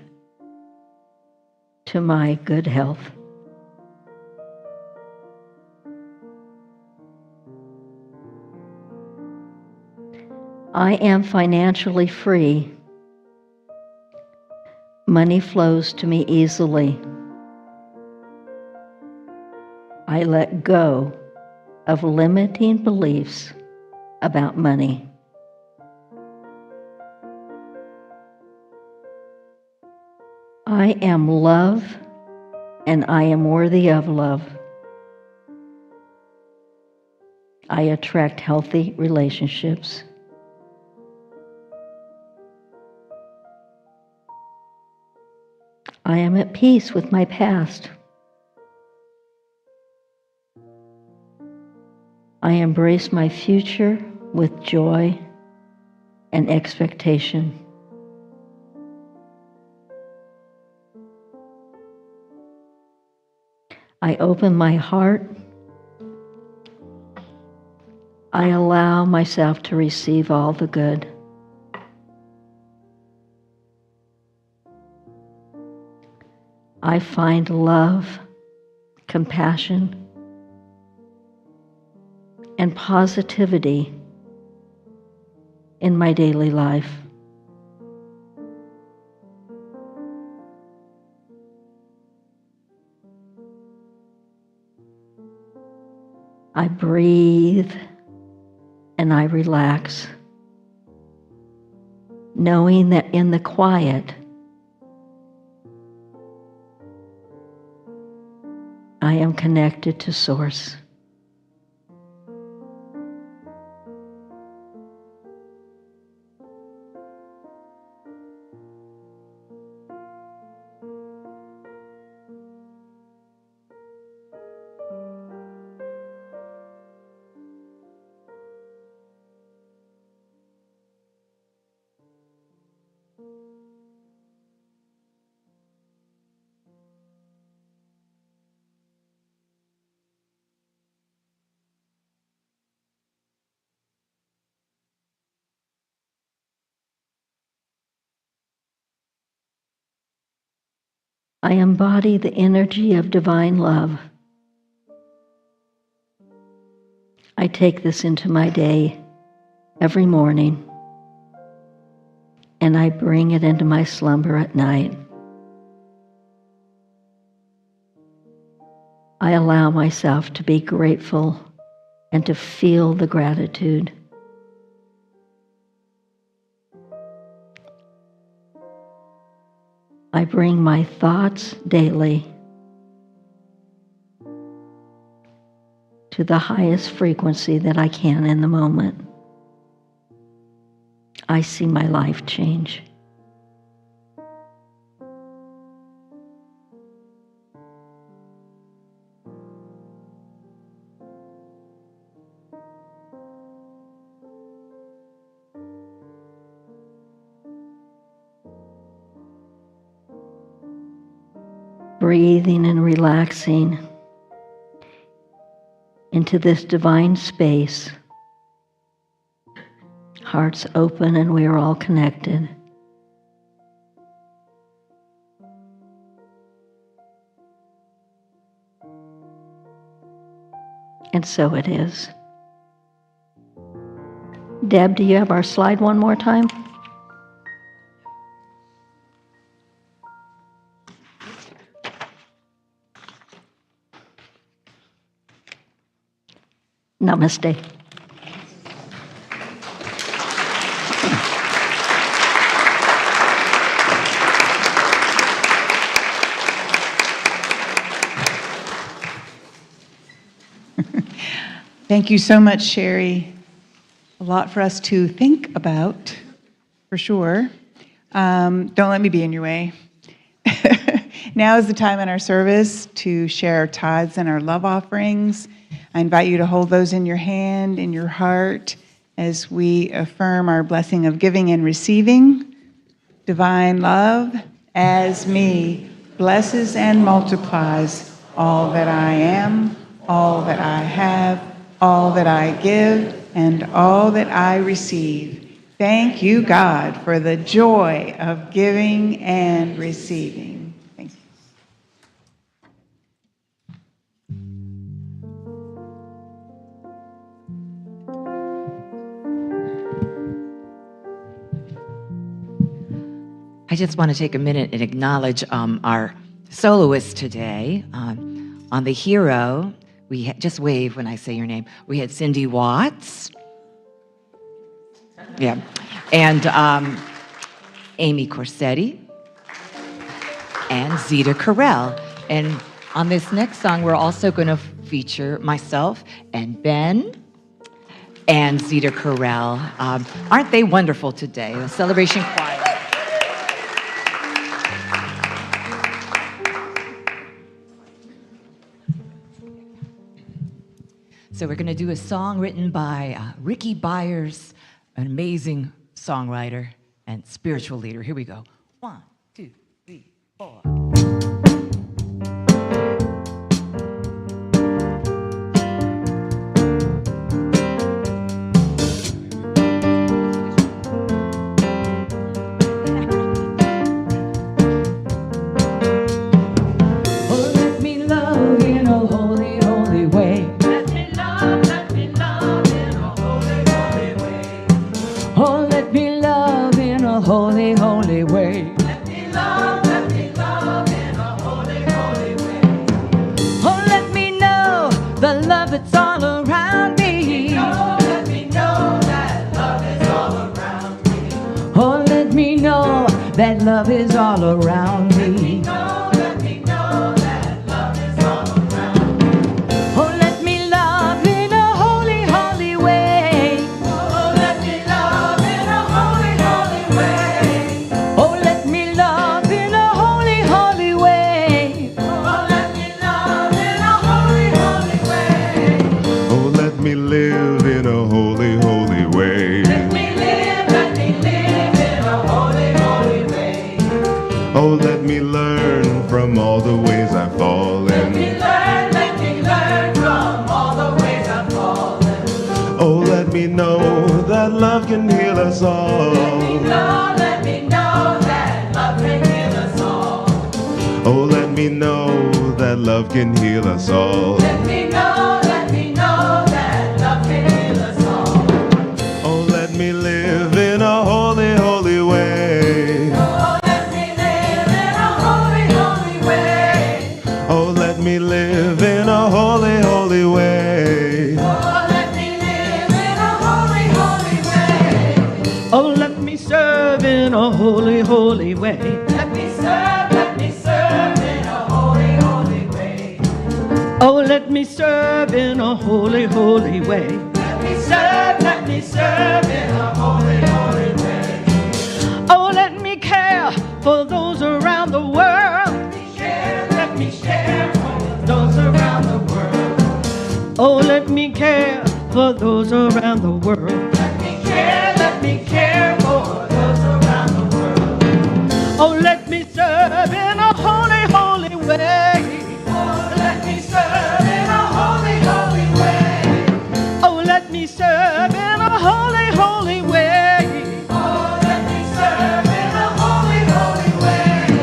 to my good health. I am financially free. Money flows to me easily. I let go of limiting beliefs about money. I am love, and I am worthy of love. I attract healthy relationships. I am at peace with my past. I embrace my future with joy and expectation. I open my heart. I allow myself to receive all the good. I find love, compassion, and positivity in my daily life. I breathe and I relax, knowing that in the quiet, I am connected to Source. I embody the energy of divine love. I take this into my day every morning, and I bring it into my slumber at night. I allow myself to be grateful and to feel the gratitude. I bring my thoughts daily to the highest frequency that I can in the moment. I see my life change. Breathing and relaxing into this divine space. Hearts open and we are all connected. And so it is. Deb, do you have our slide one more time? Namaste. Thank you so much, Sharri. A lot for us to think about, for sure. Don't let me be in your way. Now is the time in our service to share our tithes and our love offerings. I invite you to hold those in your hand, in your heart, as we affirm our blessing of giving and receiving. Divine love, as me, blesses and multiplies all that I am, all that I have, all that I give, and all that I receive. Thank you, God, for the joy of giving and receiving. Thank you. I just want to take a minute and acknowledge our soloist today. On the hero, just wave when I say your name. We had Cindy Watts. Yeah. And Amy Corsetti. And Zita Carell. And on this next song, we're also going to feature myself and Ben and Zita Carell. Aren't they wonderful today? The Celebration Choir. So we're going to do a song written by Ricky Byers, an amazing songwriter and spiritual leader. Here we go. 1, 2, 3, 4. Holy, holy way. Let me love in a holy, holy way. Oh, let me know the love that's all around me. Let me know that love is all around me. Oh, let me know that love is all around me. Let me know that love is all around me. Oh, let me love in a holy, holy way. Oh, let me love in a holy, holy way. Live in a holy, holy way. Let me live in a holy, holy way. Oh, let me learn from all the ways I've fallen. Let me learn from all the ways I've fallen. Oh, let me know that love can heal us all. Let me know that love can heal us all. Oh, let that love can heal us all. Let me know that love can heal us all. Oh, let me live in a holy, holy way. Oh, let me live in a holy, holy way. Oh, let me live in a holy, holy way. Oh, let me live in a holy, holy way. Oh, let me serve in a holy, holy way. Let me serve in a holy, holy way. Oh, let me serve in a holy, holy way. Let me serve in a holy, holy way. Oh, let me care for those around the world. Let me share for those around the world. Oh, let me care for those around the world. Let me care for those around the world. Oh, let me serve in a holy, holy way. Oh, let me serve in a holy, holy way. Oh, let me serve in a holy, holy way. Oh, let me serve in a holy, holy way.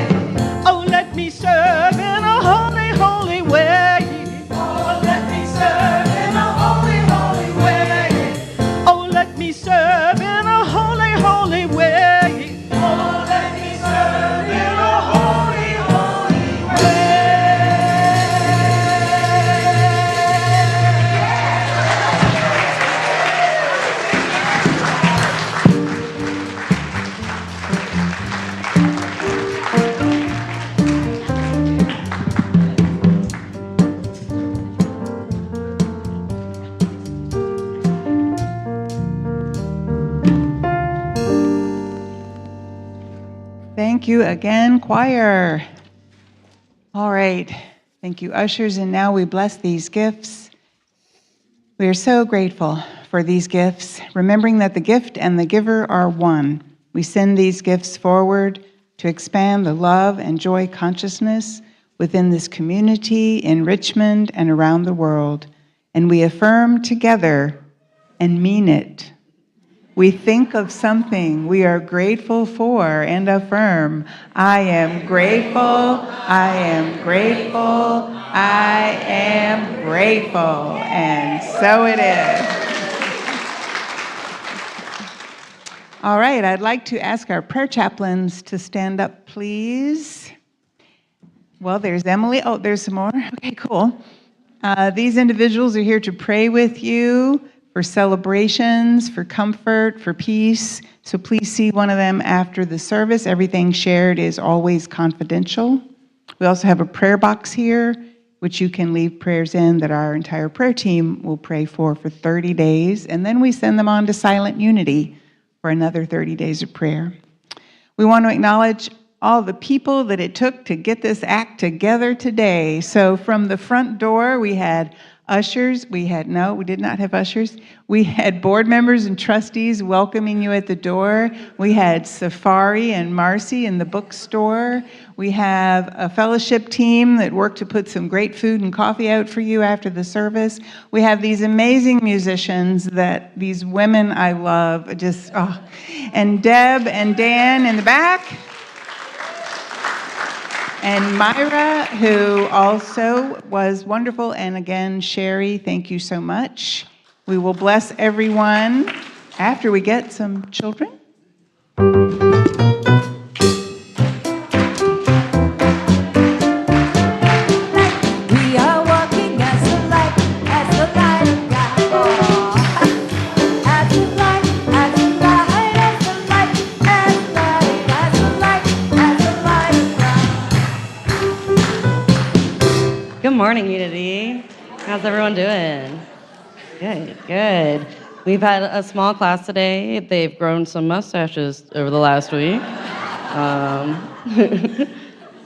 Oh, let me serve in a holy, holy way. Oh, let me serve in a holy, holy way. Oh, let me serve in a holy, holy way. Oh, let me serve in a holy, holy way. Thank you again, choir. All right. Thank you, ushers. And now we bless these gifts. We are so grateful for these gifts, remembering that the gift and the giver are one. We send these gifts forward to expand the love and joy consciousness within this community, in Richmond, and around the world. And we affirm together and mean it. We think of something we are grateful for and affirm. I am grateful, I am grateful, I am grateful. And so it is. All right, I'd like to ask our prayer chaplains to stand up, please. Well, there's Emily. Oh, there's some more. Okay, cool. These individuals are here to pray with you, for celebrations, for comfort, for peace. So please see one of them after the service. Everything shared is always confidential. We also have a prayer box here, which you can leave prayers in that our entire prayer team will pray for 30 days. And then we send them on to Silent Unity for another 30 days of prayer. We want to acknowledge all the people that it took to get this act together today. So from the front door, we had ushers. We did not have ushers. We had board members and trustees welcoming you at the door. We had Safari and Marcy in the bookstore. We have a fellowship team that worked to put some great food and coffee out for you after the service. We have these amazing musicians these women I love, and Deb and Dan in the back. And Myra, who also was wonderful. And again, Sharri, thank you so much. We will bless everyone after we get some children. We are walking as the light of God. As the light, as the light, as the light, as the light, as the light, as the light of God. Good morning, Unity. How's everyone doing? Good, good. We've had a small class today. They've grown some mustaches over the last week.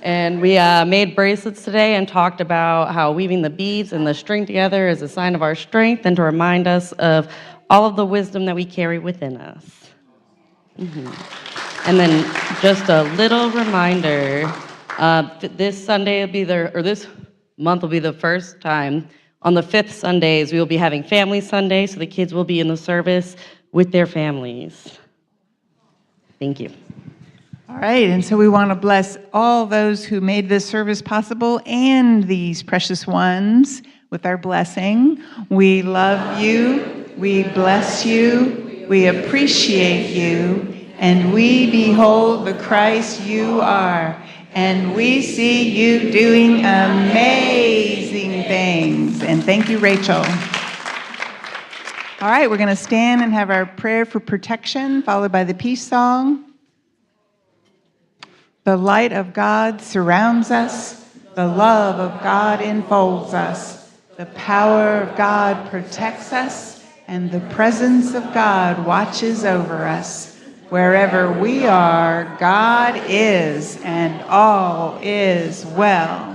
And we made bracelets today and talked about how weaving the beads and the string together is a sign of our strength and to remind us of all of the wisdom that we carry within us. And then just a little reminder, this month will be the first time. On the 5th Sundays, we will be having Family Sunday, so the kids will be in the service with their families. Thank you. All right, and so we want to bless all those who made this service possible and these precious ones with our blessing. We love you, we bless you, we appreciate you, and we behold the Christ you are, and we see you doing amazing things. And thank you, Rachel. All right, we're going to stand and have our prayer for protection, followed by the peace song. The light of God surrounds us. The love of God enfolds us. The power of God protects us. And the presence of God watches over us. Wherever we are, God is, and all is well.